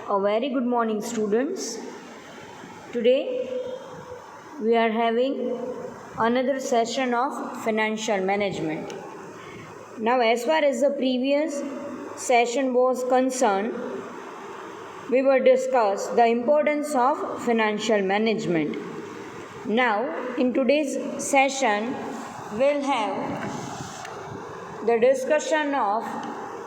A very good morning, students. Today we are having another session of financial management. Now, as far as the previous session was concerned, we were discussed the importance of financial management. Now, in today's session, we'll have the discussion of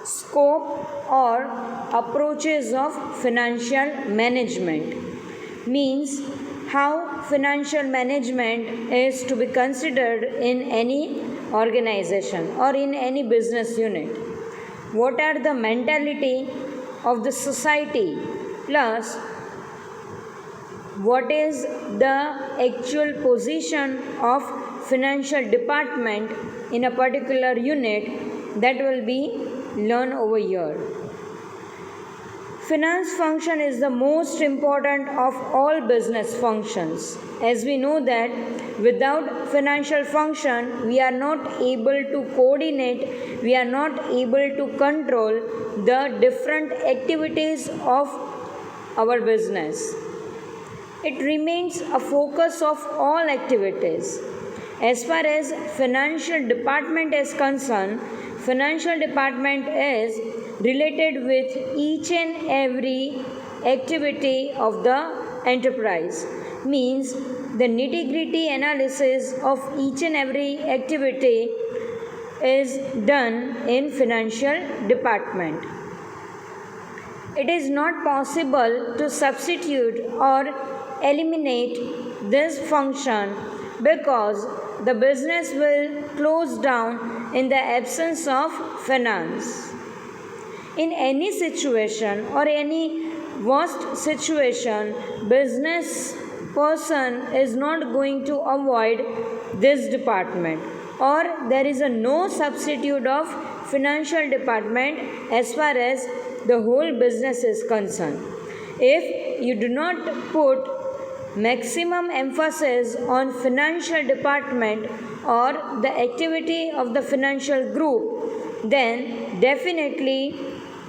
scope or approaches of financial management, means how financial management is to be considered in any organization or in any business unit. What are the mentality of the society, plus what is the actual position of financial department in a particular unit, that will be learned over here. Finance function is the most important of all business functions. As we know that without financial function, we are not able to coordinate, we are not able to control the different activities of our business. It remains a focus of all activities. As far as financial department is concerned, financial department is related with each and every activity of the enterprise, means the nitty-gritty analysis of each and every activity is done in financial department. It is not possible to substitute or eliminate this function because the business will close down in the absence of finance. In any situation or any worst situation, business person is not going to avoid this department, or there is no substitute of financial department as far as the whole business is concerned. If you do not put maximum emphasis on financial department or the activity of the financial group, then definitely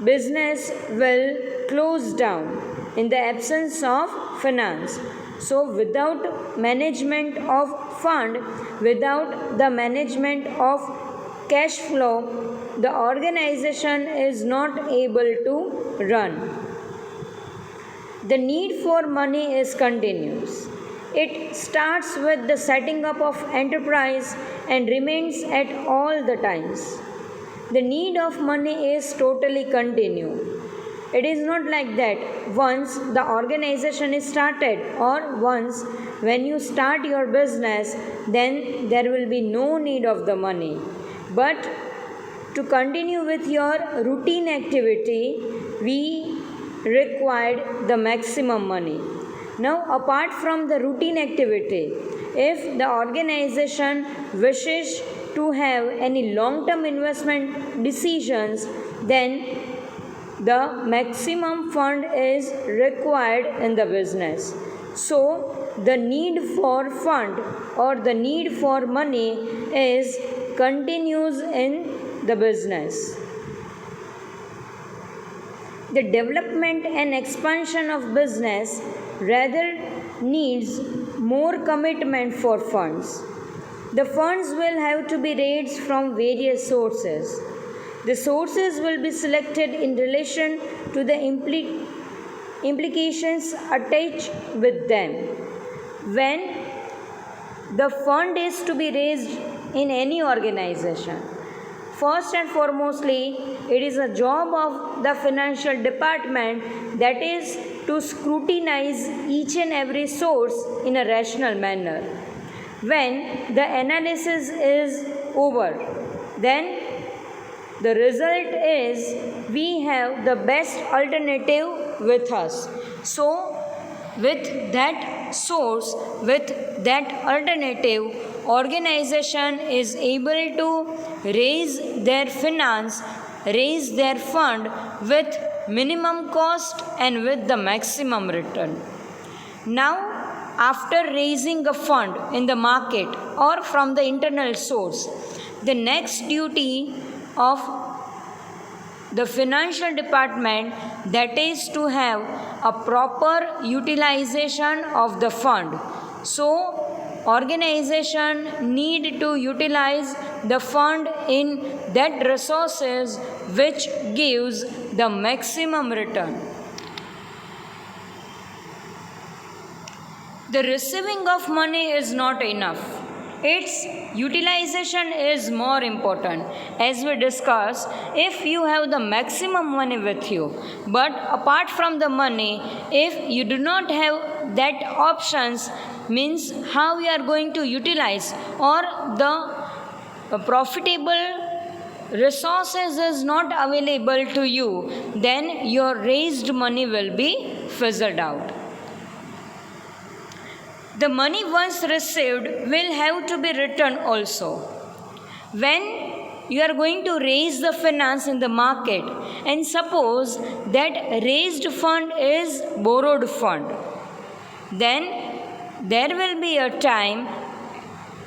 business will close down in the absence of finance. So without management of fund, without the management of cash flow, the organization is not able to run. The need for money is continuous. It starts with the setting up of enterprise and remains at all the times. The need of money is totally continued. It is not like that once the organization is started or once when you start your business, then there will be no need of the money. But to continue with your routine activity, we required the maximum money. Now, apart from the routine activity, if the organization wishes to have any long-term investment decisions, then the maximum fund is required in the business. So, the need for fund or the need for money is continues in the business. The development and expansion of business rather needs more commitment for funds. The funds will have to be raised from various sources. The sources will be selected in relation to the implications attached with them. When the fund is to be raised in any organization, first and foremostly, it is a job of the financial department, that is to scrutinize each and every source in a rational manner. When the analysis is over, then the result is we have the best alternative with us. So, with that source, with that alternative, organization is able to raise their finance, raise their fund with minimum cost and with the maximum return. Now, after raising a fund in the market or from the internal source, the next duty of the financial department, that is to have a proper utilization of the fund. So organization need to utilize the fund in that resources which gives the maximum return. The receiving of money is not enough. Its utilization is more important. As we discussed, if you have the maximum money with you, but apart from the money, if you do not have that options, means how you are going to utilize, or the profitable resources is not available to you, then your raised money will be fizzled out. The money once received will have to be returned also. When you are going to raise the finance in the market, and suppose that raised fund is borrowed fund, then there will be a time,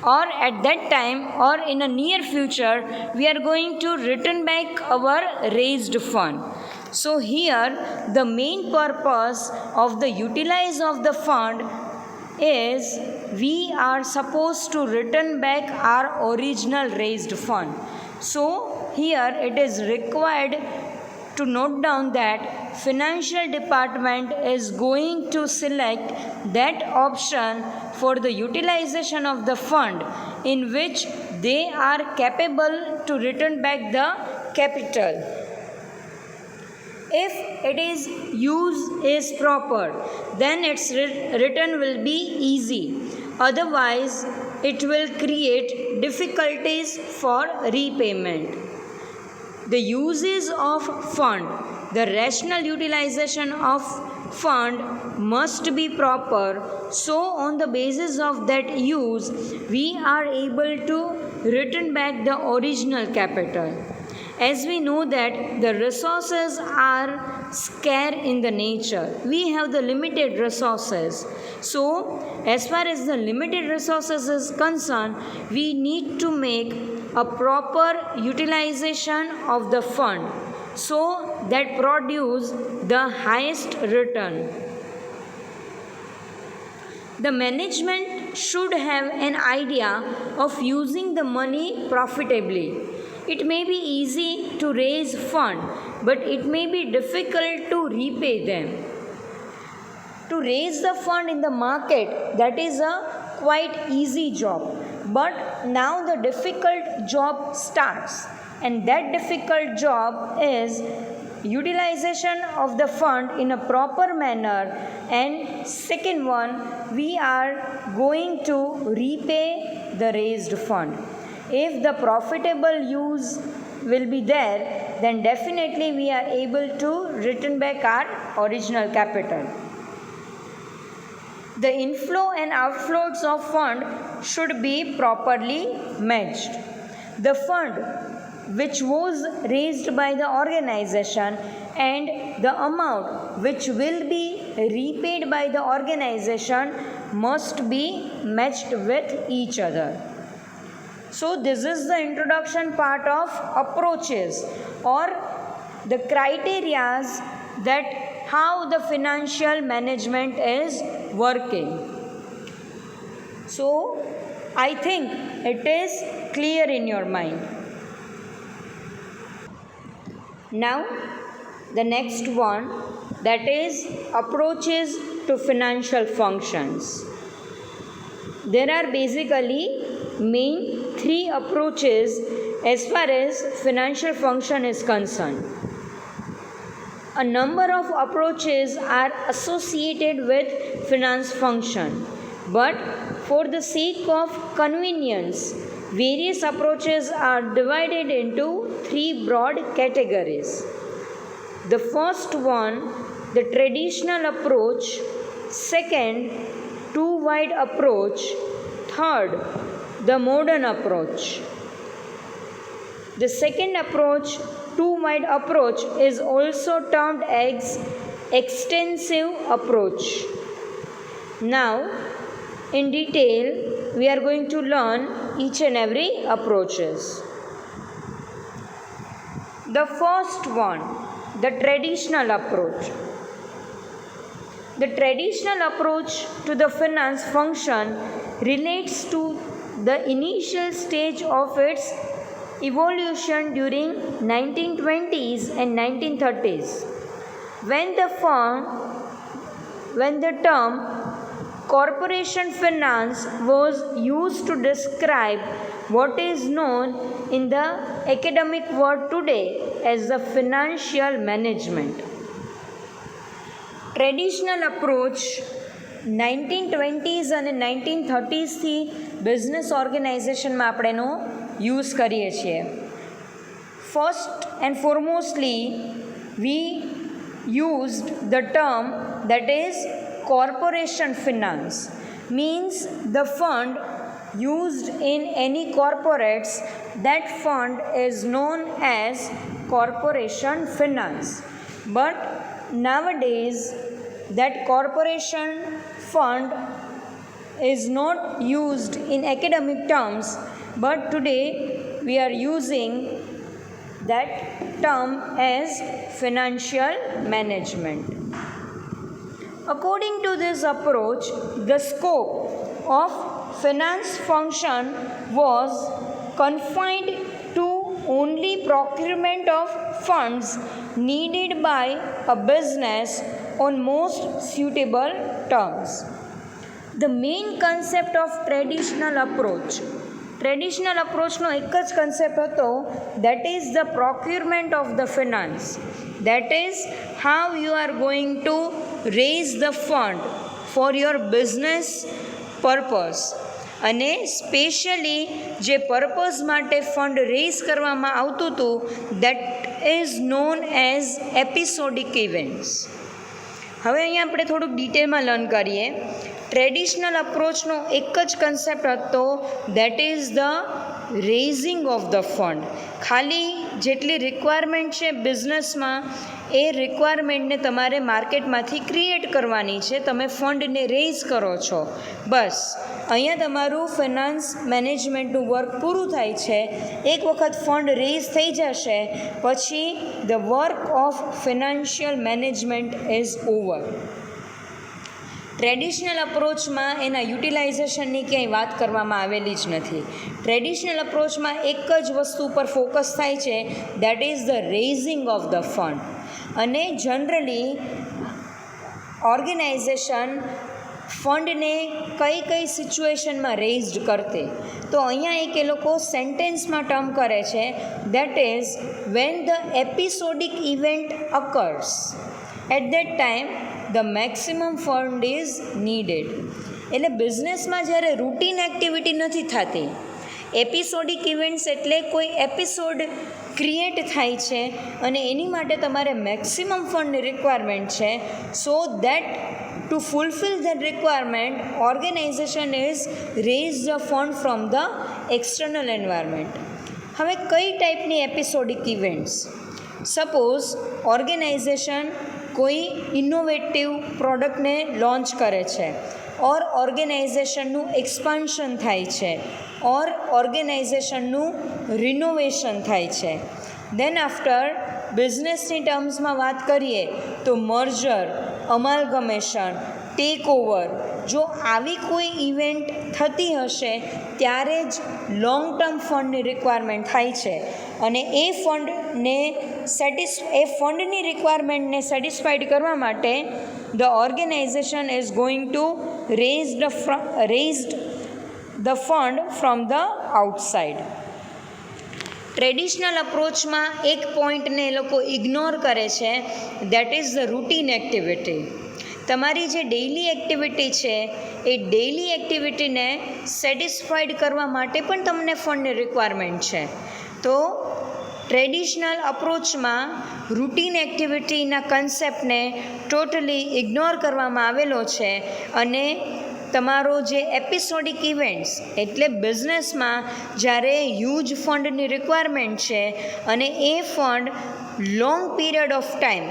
or at that time, or in a near future, we are going to return back our raised fund. So here the main purpose of the utilize of the fund is we are supposed to return back our original raised fund. So here it is required to note down that financial department is going to select that option for the utilization of the fund in which they are capable to return back the capital. If it is use is proper, then its return will be easy. Otherwise, it will create difficulties for repayment. The uses of fund, the rational utilization of fund must be proper. So on the basis of that use, we are able to return back the original capital. As we know that the resources are scarce in the nature, we have the limited resources. So as far as the limited resources is concerned, we need to make a proper utilization of the fund so that produce the highest return. The management should have an idea of using the money profitably. It may be easy to raise fund, but it may be difficult to repay them. To raise the fund in the market, that is a quite easy job. But now the difficult job starts, and that difficult job is utilization of the fund in a proper manner, and second one, we are going to repay the raised fund. If the profitable use will be there, then definitely we are able to return back our original capital. The inflow and outflows of fund should be properly matched. The fund which was raised by the organization and the amount which will be repaid by the organization must be matched with each other. So this is the introduction part of approaches or the criteria that how the financial management is working. So I think it is clear in your mind. Now the next one, that is approaches to financial functions. There are basically main three approaches as far as financial function is concerned. A number of approaches are associated with finance function, but for the sake of convenience, various approaches are divided into three broad categories. The first one, the traditional approach; second, two-wide approach; third, the modern approach. The second approach, two-wide approach, is also termed as extensive approach. Now, in detail, we are going to learn each and every approaches. The first one, the traditional approach. The traditional approach to the finance function relates to the initial stage of its evolution during 1920s and 1930s, when the term corporation finance was used to describe what is known in the academic world today as the financial management. Traditional approach 1920s અને 1930sથી business ઓર્ગેનાઇઝેશનમાં આપણે એનો use કરીએ છીએ. First and foremostly we used the term that is corporation finance, means the fund used in any corporates, that fund is known as corporation finance. But nowadays that corporation fund is not used in academic terms, but today we are using that term as financial management. According to this approach, the scope of finance function was confined to only procurement of funds needed by a business on most suitable terms. The main concept of traditional approachનો એક જ concept હતો, that is the procurement of the finance. That is how you are going to raise the fund for your business purpose. અને specially જે purpose માટે fund rays કરવામાં આવતું હતું, that is known as episodic events. હવે અહીંયા આપણે થોડુંક ડિટેલમાં લર્ન કરીએ. ટ્રેડિશનલ અપ્રોચનો એક જ કન્સેપ્ટ હતો, that is the raising of the fund. ખાલી જેટલી રિક્વાયરમેન્ટ છે બિઝનેસમાં, એ રિક્વાયરમેન્ટને તમારે માર્કેટમાંથી ક્રિએટ કરવાની છે. તમે ફંડને રેઝ કરો છો, બસ અહીંયા તમારું ફિનાન્સ મેનેજમેન્ટનું વર્ક પૂરું થાય છે. એક વખત ફંડ રેઝ થઈ જશે પછી the work of financial management is over. Traditional અપ્રોચમાં એના યુટિલાઇઝેશનની ક્યાંય વાત કરવામાં આવેલી જ નથી. ટ્રેડિશનલ અપ્રોચમાં એક જ વસ્તુ પર ફોકસ થાય છે, that is the raising of the fund. અને જનરલી ઓર્ગેનાઇઝેશન ફંડને કઈ સિચ્યુએશનમાં રેઝડ કરતે, તો અહીંયા એક એ લોકો સેન્ટેન્સમાં ટર્મ કરે છે, that is when the episodic event occurs, at that time the maximum fund is needed. એટલે બિઝનેસમાં જ્યારે રૂટીન એક્ટિવિટી નથી થતી, એપિસોડિક ઇવેન્ટ્સ એટલે કોઈ એપિસોડ ક્રિએટ થાય છે અને એની માટે તમારે મેક્સિમમ ફંડની રિક્વાયરમેન્ટ છે. So that to fulfill that requirement, organization is raise the fund from the external environment. હવે કઈ ટાઈપની એપિસોડિક ઇવેન્ટ્સ? સપોઝ ઓર્ગેનાઇઝેશન કોઈ ઇનોવેટિવ પ્રોડક્ટને લોન્ચ કરે છે, ઓર ઓર્ગેનાઇઝેશનનું એક્સપાન્શન થાય છે, ઓર ઓર્ગેનાઇઝેશનનું રિનોવેશન થાય છે. દેન આફ્ટર બિઝનેસની ટર્મ્સમાં વાત કરીએ તો મર્જર, અમાલગમેશન, ટેક ઓવર, જો આવી કોઈ ઇવેન્ટ થતી હશે ત્યારે જ લોંગ ટર્મ ફંડની રિક્વાયરમેન્ટ થાય છે. અને એ ફંડની રિક્વાયરમેન્ટને સેટિસ્ફાઈડ કરવા માટે the organization is going to raised the fund from the outside. Traditional અપ્રોચમાં એક પોઈન્ટને એ લોકો ઇગ્નોર કરે છે, that is the routine activity. તમારી જે ડેઇલી એક્ટિવિટી છે એ ડેઇલી એક્ટિવિટીને સેટિસ્ફાઈડ કરવા માટે પણ તમને ફંડની રિક્વાયરમેન્ટ છે. તો ટ્રેડિશનલ અપ્રોચમાં રૂટીન એક્ટિવિટીના કન્સેપ્ટને ટોટલી ઇગ્નોર કરવામાં આવેલો છે. અને તમારો જે એપિસોડિક ઇવેન્ટ્સ એટલે બિઝનેસમાં જ્યારે હ્યુજ ફંડની રિક્વાયરમેન્ટ છે અને એ fund long period of time,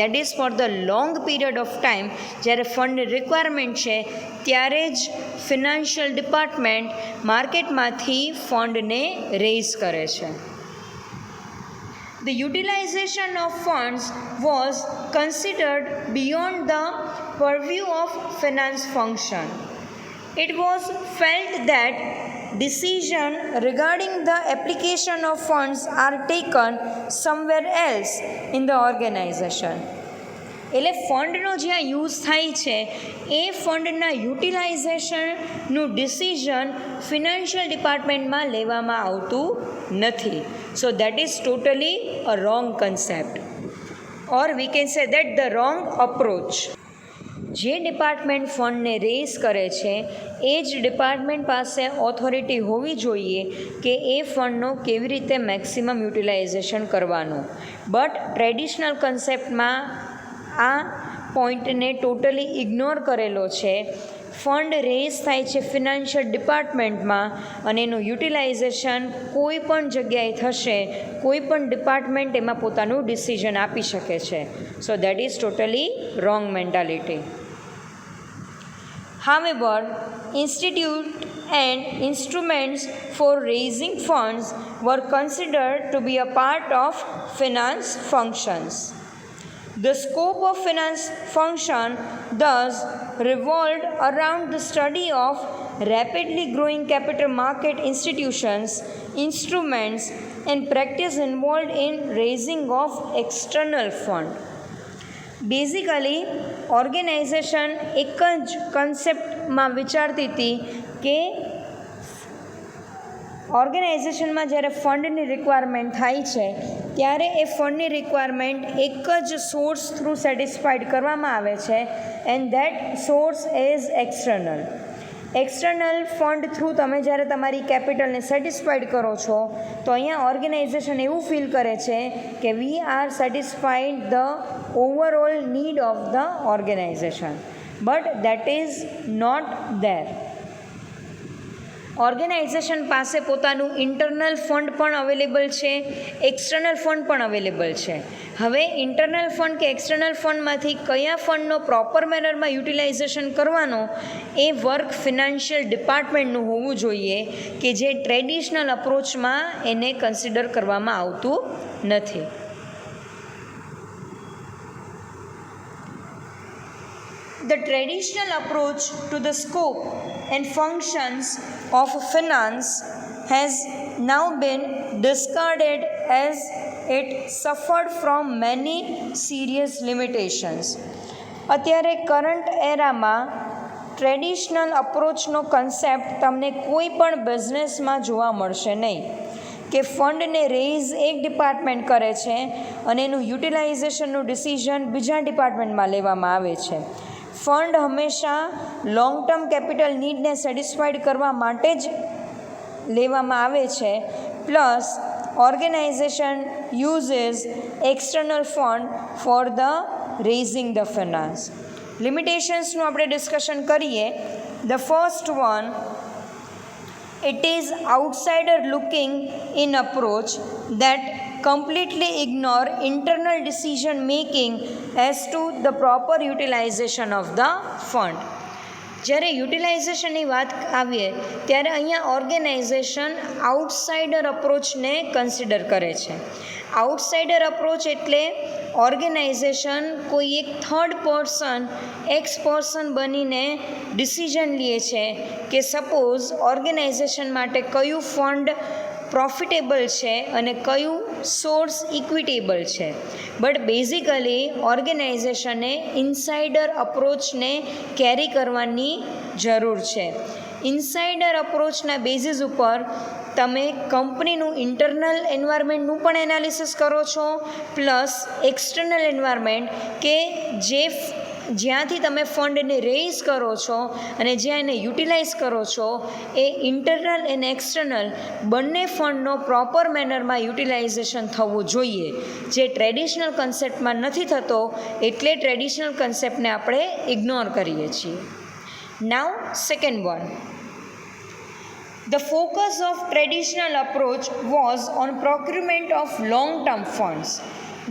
that is for the long period of time જ્યારે ફંડની રિક્વાયરમેન્ટ છે ત્યારે જ ફિનાન્શિયલ ડિપાર્ટમેન્ટ માર્કેટમાંથી ફંડને રેઝ કરે છે. The utilization of funds was considered beyond the purview of finance function. It was felt that decisions regarding the application of funds are taken somewhere else in the organization. એટલે ફંડનો જ્યાં use થાય છે એ ફંડના યુટિલાઇઝેશનનું decision financial ડિપાર્ટમેન્ટમાં લેવામાં આવતું નથી. So that is totally a wrong concept, or we can say that the wrong approach. જે department ફંડને raise કરે છે એ જ ડિપાર્ટમેન્ટ પાસે ઓથોરિટી હોવી જોઈએ કે એ ફંડનો કેવી રીતે મેક્સિમમ યુટિલાઇઝેશન કરવાનું. બટ ટ્રેડિશનલ કન્સેપ્ટમાં આ પોઈન્ટને ટોટલી ઇગ્નોર કરેલો છે. ફંડ રેઝ થાય છે ફિનાન્શિયલ ડિપાર્ટમેન્ટમાં અને એનું યુટિલાઇઝેશન કોઈ પણ જગ્યાએ થશે, કોઈ પણ ડિપાર્ટમેન્ટ એમાં પોતાનું ડિસિઝન આપી શકે છે. So that is totally wrong mentality. However, institute and instruments for raising funds were considered to be a part of finance functions. The scope of finance function thus revolved around the study of rapidly growing capital market institutions, instruments, and practice involved in raising of external fund. Basically organisation એક જ કન્સેપ્ટમાં વિચારતી હતી કે ઓર્ગેનાઇઝેશનમાં જ્યારે ફંડની requirement થાય છે ત્યારે એ ફંડની રિક્વાયરમેન્ટ એક જ સોર્સ થ્રુ સેટિસ્ફાઈડ કરવામાં આવે છે, and that source is external. External fund through તમે જ્યારે તમારી કેપિટલને સેટિસ્ફાઈડ કરો છો તો અહીંયા ઓર્ગેનાઇઝેશન એવું ફીલ કરે છે કે we are satisfied the overall need of the organisation, but that is not there. Organisation પાસે પોતાનું ઇન્ટરનલ ફંડ પણ અવેલેબલ છે, એક્સટર્નલ ફંડ પણ અવેલેબલ છે. હવે ઇન્ટરનલ ફંડ કે એક્સટર્નલ ફંડમાંથી કયા ફંડનો પ્રોપર મેનરમાં યુટિલાઇઝેશન કરવાનો એ વર્ક ફિનાન્શિયલ ડિપાર્ટમેન્ટનું હોવું જોઈએ કે જે ટ્રેડિશનલ અપ્રોચમાં એને કન્સિડર કરવામાં આવતું નથી. The traditional approach to the scope and functions of finance has now been discarded as it suffered from many serious limitations. અત્યારે કરંટ એરામાં ટ્રેડિશનલ અપ્રોચનો કન્સેપ્ટ તમને કોઈ પણ બિઝનેસમાં જોવા મળશે નહીં કે ફંડને રેઇઝ એક ડિપાર્ટમેન્ટ કરે છે અને એનું યુટિલાઇઝેશનનું ડિસિઝન બીજા ડિપાર્ટમેન્ટમાં લેવામાં આવે છે. ફંડ હંમેશા લોંગ ટર્મ કેપિટલ નીડને સેટિસ્ફાઈડ કરવા માટે જ લેવામાં આવે છે. Plus organization uses external fund for the raising the finance. લિમિટેશન્સનું આપણે ડિસ્કશન કરીએ. The first one, it is outsider looking in approach that completely ignore internal decision making as to the proper utilization of the fund. જ્યારે યુટિલાઇઝેશનની વાત આવીએ ત્યારે અહીંયા organisation outsider અપ્રોચને consider કરે છે. આઉટસાઇડર અપ્રોચ એટલે ઓર્ગેનાઇઝેશન કોઈ એક થર્ડ પર્સન પર્સન બનીને ડિસિઝન લે છે કે સપોઝ ઓર્ગેનાઇઝેશન માટે કયું ફંડ પ્રોફિટેબલ છે અને કયું સોર્સ ઇક્વિટેબલ છે. બટ બેઝિકલી ઓર્ગેનાઇઝેશને ઇનસાઇડર અપ્રોચને કેરી કરવાની જરૂર છે. ઇનસાઇડર અપ્રોચના બેઝિસ ઉપર તમે કંપનીનું ઇન્ટરનલ એન્વાયરમેન્ટનું પણ એનાલિસિસ કરો છો, પ્લસ એક્સટર્નલ એન્વાયરમેન્ટ કે જ્યાંથી તમે ફંડને રેઇઝ કરો છો અને જ્યાં એને યુટિલાઇઝ કરો છો એ ઇન્ટરનલ અને એક્સટર્નલ બંને ફંડનો પ્રોપર મેનરમાં યુટિલાઇઝેશન થવું જોઈએ, જે ટ્રેડિશનલ કન્સેપ્ટમાં નથી થતો, એટલે ટ્રેડિશનલ કન્સેપ્ટને આપણે ઇગ્નોર કરીએ છીએ. Now second one, the focus of traditional approach was on procurement of long-term funds.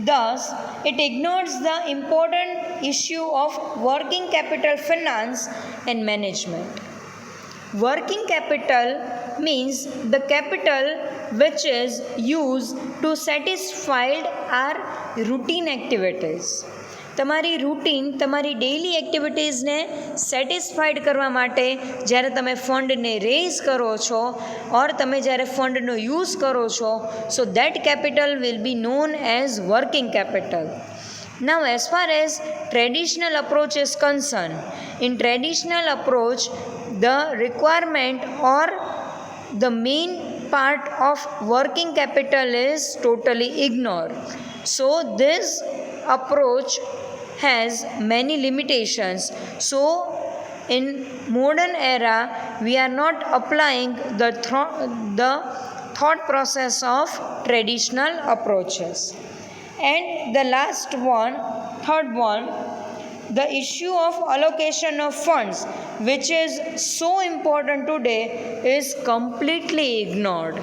Thus, it ignores the important issue of working capital finance and management. Working capital means the capital which is used to satisfy our routine activities. તમારી routine, તમારી daily એક્ટિવિટીઝને satisfied કરવા માટે જ્યારે તમે ફંડને rays કરો છો ઓર તમે જ્યારે ફંડનો યુઝ કરો છો, so that capital will be known as working capital. Now, as far as traditional approach is concerned, in traditional approach, the requirement or the main part of working capital is totally ignored. So, this approach has many limitations. So, in modern era, we are not applying the thought process of traditional approaches. And the last one, third one, the issue of allocation of funds, which is so important today, is completely ignored.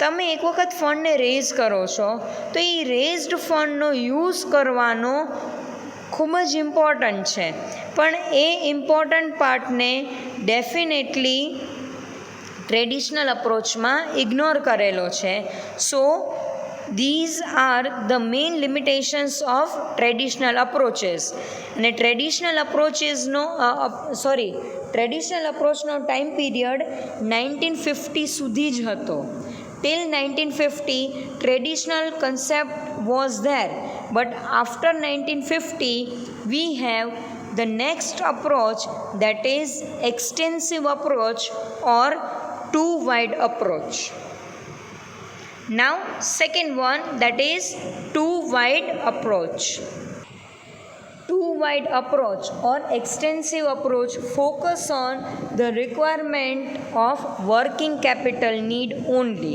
તમે એક વખત ફંડને rays કરો છો તો એ raised ફંડનો use કરવાનો ખૂબ જ important છે, પણ એ ઇમ્પોર્ટન્ટ પાર્ટને ડેફિનેટલી ટ્રેડિશનલ અપ્રોચમાં ઇગ્નોર કરેલો છે. સો these are the main limitations of traditional approaches. અને ટ્રેડિશનલ અપ્રોચનો ટાઈમ પીરિયડ 1950 સુધી જ હતો. Till 1950 traditional concept was there, but after 1950 we have the next approach, that is extensive approach or too wide approach. Now second one, that is too wide approach. Too wide approach or extensive approach focus on the requirement of working capital need only.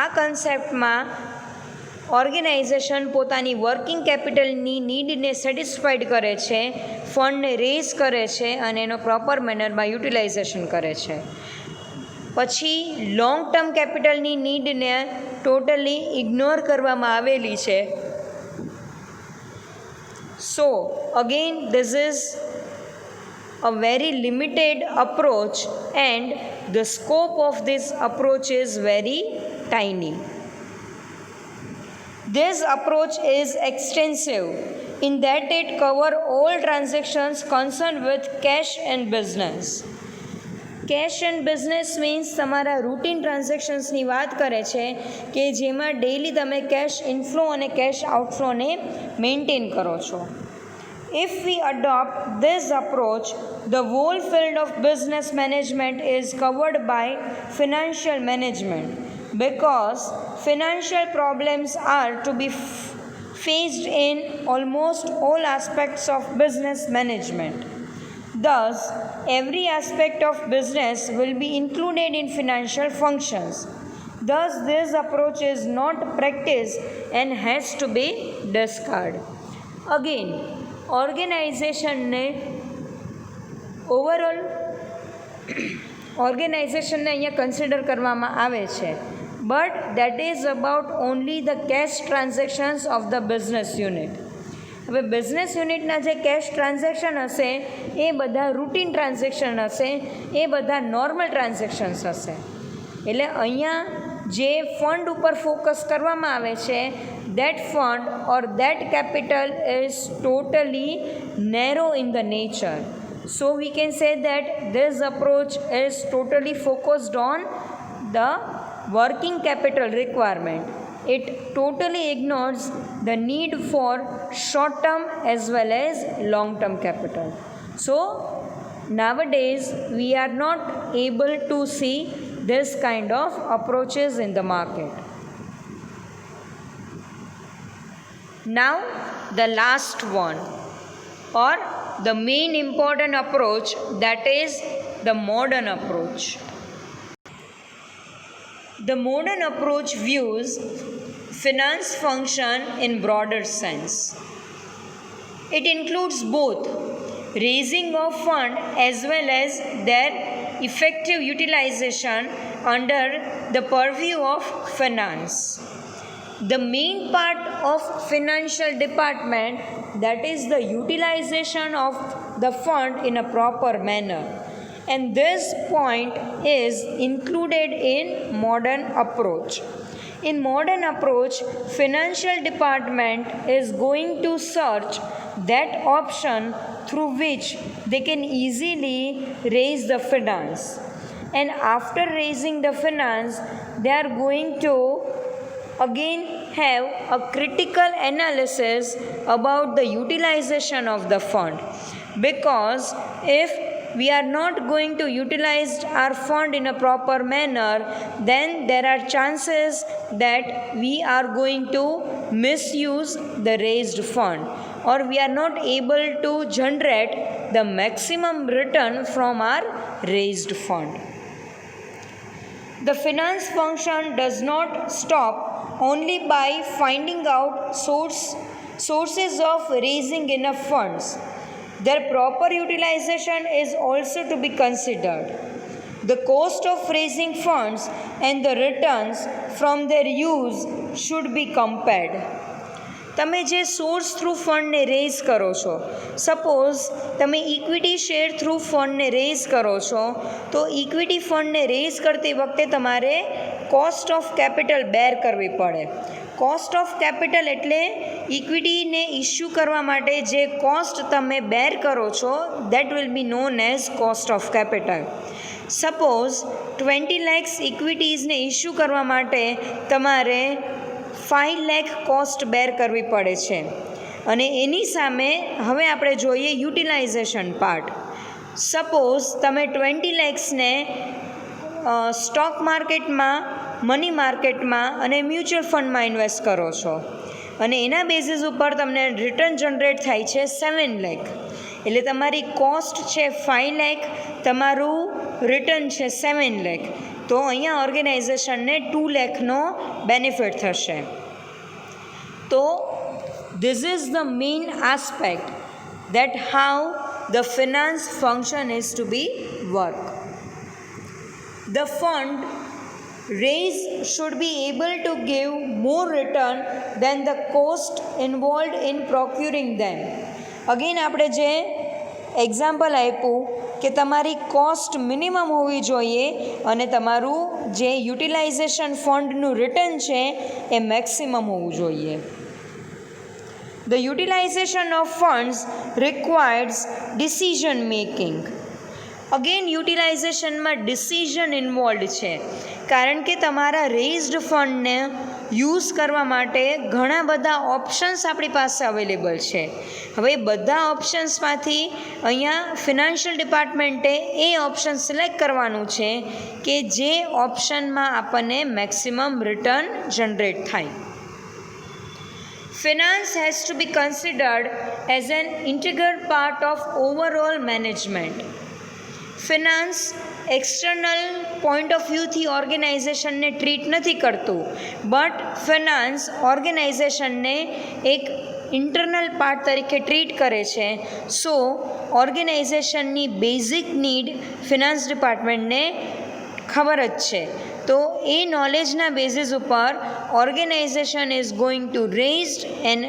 આ કન્સેપ્ટમાં organisation પોતાની working કેપિટલની નીડને satisfied કરે છે, ફંડને raise કરે છે અને એનો proper મેનરમાં utilization કરે છે. પછી લોંગ ટર્મ કેપિટલની નીડને ટોટલી ઇગ્નોર કરવામાં આવેલી છે. So again, this is a very limited approach and the scope of this approach is very tiny. This approach is extensive in that it covers all transactions concerned with cash and business. Cache and business means તમારા routine ટ્રાન્ઝેક્શન્સની વાત કરે છે કે જેમાં daily તમે cache inflow અને cache આઉટફ્લોને maintain કરો છો. If we adopt this approach, the whole field of business management is covered by financial management, because financial problems are to be faced in almost all aspects of business management. Thus, every aspect of business will be included in financial functions. Thus, this approach is not practiced and has to be discarded. Again, ઓર્ગેનાઇઝેશનને overall ઓર્ગેનાઇઝેશનને અહીંયા consider કરવામાં આવે છે, but that is about only the cash transactions of the business unit. હવે business યુનિટના જે cache transaction હશે એ બધા રૂટીન ટ્રાન્ઝેક્શન હશે, એ બધા નોર્મલ ટ્રાન્ઝેક્શન્સ હશે. એટલે અહીંયા જે ફંડ ઉપર ફોકસ કરવામાં આવે છે, that fund or that capital is totally narrow in the nature. So we can say that this approach is totally focused on the working capital requirement. It totally ignores the need for short term as well as long term capital. So nowadays we are not able to see this kind of approaches in the market. Now the last one or the main important approach, that is the modern approach. The modern approach views finance function in broader sense. It includes both raising of fund as well as their effective utilization under the purview of finance. The main part of financial department, that is the utilization of the fund in a proper manner. And this point is included in modern approach. In modern approach, financial department is going to search that option through which they can easily raise the finance. And after raising the finance, they are going to again have a critical analysis about the utilization of the fund, because if we are not going to utilize our fund in a proper manner, then there are chances that we are going to misuse the raised fund, or we are not able to generate the maximum return from our raised fund. The finance function does not stop only by finding out sources of raising enough funds. Their proper utilization is also to be considered. The cost of raising funds and the returns from their use should be compared. તમે જે source through ફંડને rays કરો છો, suppose તમે equity share through ફંડને rays કરો છો, તો equity ફંડને rays કરતી વખતે તમારે કોસ્ટ ઓફ કેપિટલ બેર કરવી પડે. કોસ્ટ ઓફ કેપિટલ એટલે ઇક્વિટીને ઇસ્યુ કરવા માટે જે કોસ્ટ તમે બેર કરો છો, that will be known as cost of capital. Suppose 20 lakhs ઇક્વિટીઝને ઇસ્યુ કરવા માટે તમારે 5 lakh કોસ્ટ બેર કરવી પડે છે. અને એની સામે હવે આપણે જોઈએ યુટિલાઇઝેશન પાર્ટ. સપોઝ તમે 20 lakhsને સ્ટોક માર્કેટમાં, મની માર્કેટમાં અને મ્યુચ્યુઅલ ફંડમાં ઇન્વેસ્ટ કરો છો, અને એના બેઝિસ ઉપર તમને રિટર્ન જનરેટ થાય છે 7 lakh. એટલે તમારી કોસ્ટ છે 5 lakh, તમારું રિટર્ન છે 7 lakh. તો અહીંયા ઓર્ગેનાઇઝેશનને 2 lakhનો બેનિફિટ થશે. તો this is the main aspect that how the finance function is to be work. The fund raised should be able to give more return than the cost involved in procuring them. Again આપણે જે example આપ્યું કે તમારી cost minimum હોવી જોઈએ અને તમારું જે યુટિલાઇઝેશન ફંડનું રિટર્ન છે એ મેક્સિમમ હોવું જોઈએ. The utilization of funds requires decision making. Again યુટિલાઇઝેશનમાં ડિસિઝન ઇન્વોલ્વ છે, કારણ કે તમારા રેઇઝડ ફંડને યુઝ કરવા માટે ઘણા બધા ઓપ્શન્સ આપણી પાસે અવેલેબલ છે. હવે બધા ઓપ્શન્સમાંથી અહીંયા ફિનાન્શિયલ ડિપાર્ટમેન્ટે એ ઓપ્શન સિલેક્ટ કરવાનું છે કે જે ઓપ્શનમાં આપણને મેક્સિમમ રિટર્ન જનરેટ થાય. Finance has to be considered as an integral part of overall management. Finance external point of વ્યૂથી ઓર્ગેનાઇઝેશનને ટ્રીટ નથી કરતું, બટ ફિનાન્સ ઓર્ગેનાઇઝેશનને એક ઇન્ટરનલ પાર્ટ તરીકે ટ્રીટ કરે છે. સો ઓર્ગેનાઇઝેશનની બેઝિક નીડ ફિનાન્સ ડિપાર્ટમેન્ટને ખબર જ છે. તો એ નોલેજના બેઝિસ ઉપર organisation is going to raised and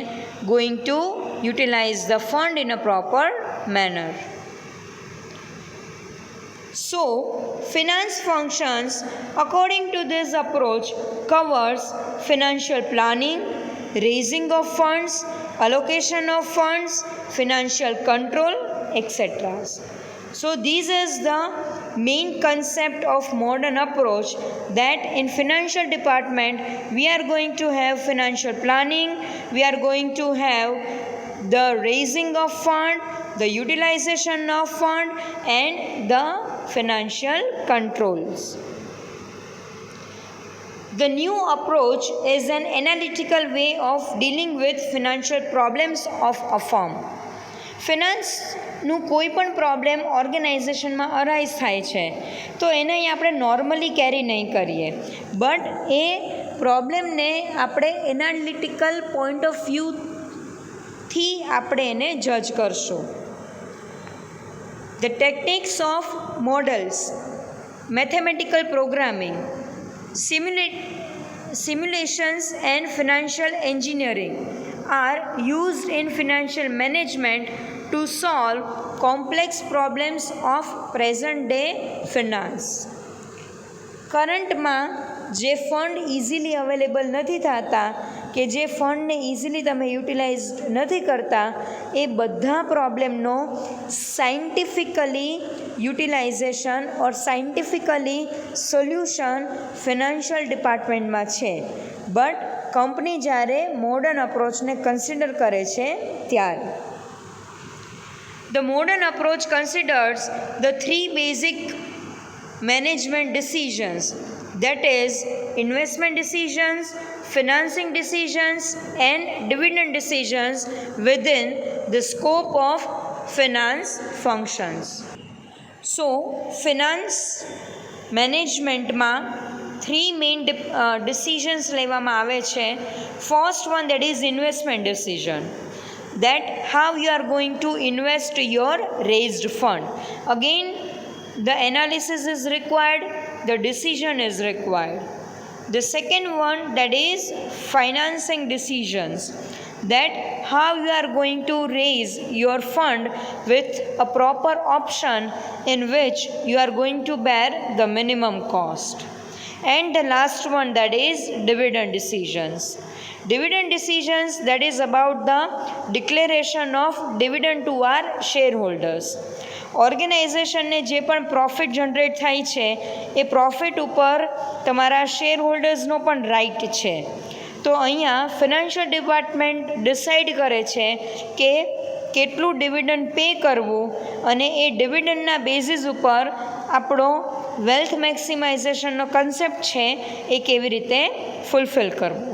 going to utilise the fund in a proper manner. So, finance functions according to this approach covers financial planning, raising of funds, allocation of funds, financial control, etc. So, this is the main concept of modern approach, that in financial department we are going to have financial planning, we are going to have the raising of fund, the utilization of fund and the financial controls. The new approach is an analytical way of dealing with financial problems of a firm. ફિનાન્સનું કોઈ પણ problem ઓર્ગેનાઇઝેશનમાં arise થાય છે તો એને આપણે normally કેરી નહીં કરીએ, but એ પ્રોબ્લેમને આપણે એનાલિટિકલ પોઈન્ટ ઓફ વ્યૂથી આપણે એને જજ કરશું. The techniques of models, mathematical programming, simulations and financial engineering are used in financial management to solve complex problems of present day finance. કરંટમાં જે ફંડ ઇઝીલી અવેલેબલ નથી થતા કે જે ફંડને ઇઝીલી તમે યુટિલાઇઝ નથી કરતા એ બધા પ્રોબ્લેમનો સાયન્ટિફિકલી યુટિલાઇઝેશન ઓર સાયન્ટિફિકલી સોલ્યુશન ફિનાન્શિયલ ડિપાર્ટમેન્ટમાં છે. બટ કંપની જ્યારે મોડર્ન અપ્રોચને કન્સિડર કરે છે ત્યારે The modern approach considers the three basic management decisions, that is investment decisions, financing decisions and dividend decisions within the scope of finance functions. So finance managementમાં three main decisions લેવામાં આવે છે. First one, that is investment decision, that how you are going to invest your raised fund. Again, the analysis is required, the decision is required. The second one, that is financing decisions, that how you are going to raise your fund with a proper option in which you are going to bear the minimum cost. And the last one, that is dividend decisions. Dividend decisions, that is about the declaration of dividend to our shareholders. ઓર્ગેનાઇઝેશનને જે પણ profit generate થાય છે એ profit ઉપર તમારા share હોલ્ડર્સનો પણ right છે. તો અહીંયા ફિનાન્શિયલ ડિપાર્ટમેન્ટ ડિસાઇડ કરે છે કે કેટલું ડિવિડન્ડ પે કરવું અને એ ડિવિડન્ડના બેઝિસ ઉપર આપણો વેલ્થ મેક્સિમાઇઝેશનનો કન્સેપ્ટ છે એ કેવી રીતે ફૂલફિલ કરવું.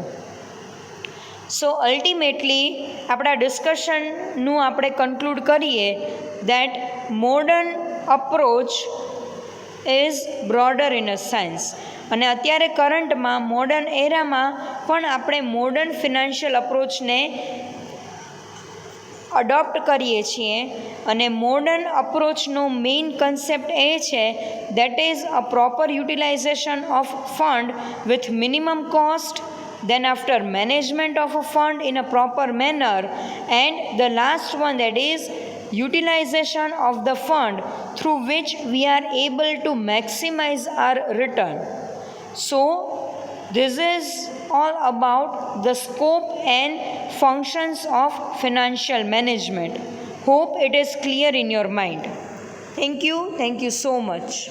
સો અલ્ટિમેટલી આપણા ડિસ્કશનનું આપણે કન્ક્લુડ કરીએ that modern approach is broader in a sense. અને અત્યારે કરંટમાં મોડર્ન એરામાં પણ આપણે મોડર્ન ફિનાન્શિયલ અપ્રોચને અડોપ્ટ કરીએ છીએ અને મોડર્ન અપ્રોચનો મેઇન કન્સેપ્ટ એ છે that is a proper utilisation of fund with minimum cost, then after management of a fund in a proper manner, and the last one, that is utilization of the fund through which we are able to maximize our return. So this is all about the scope and functions of financial management. Hope it is clear in your mind. Thank you so much.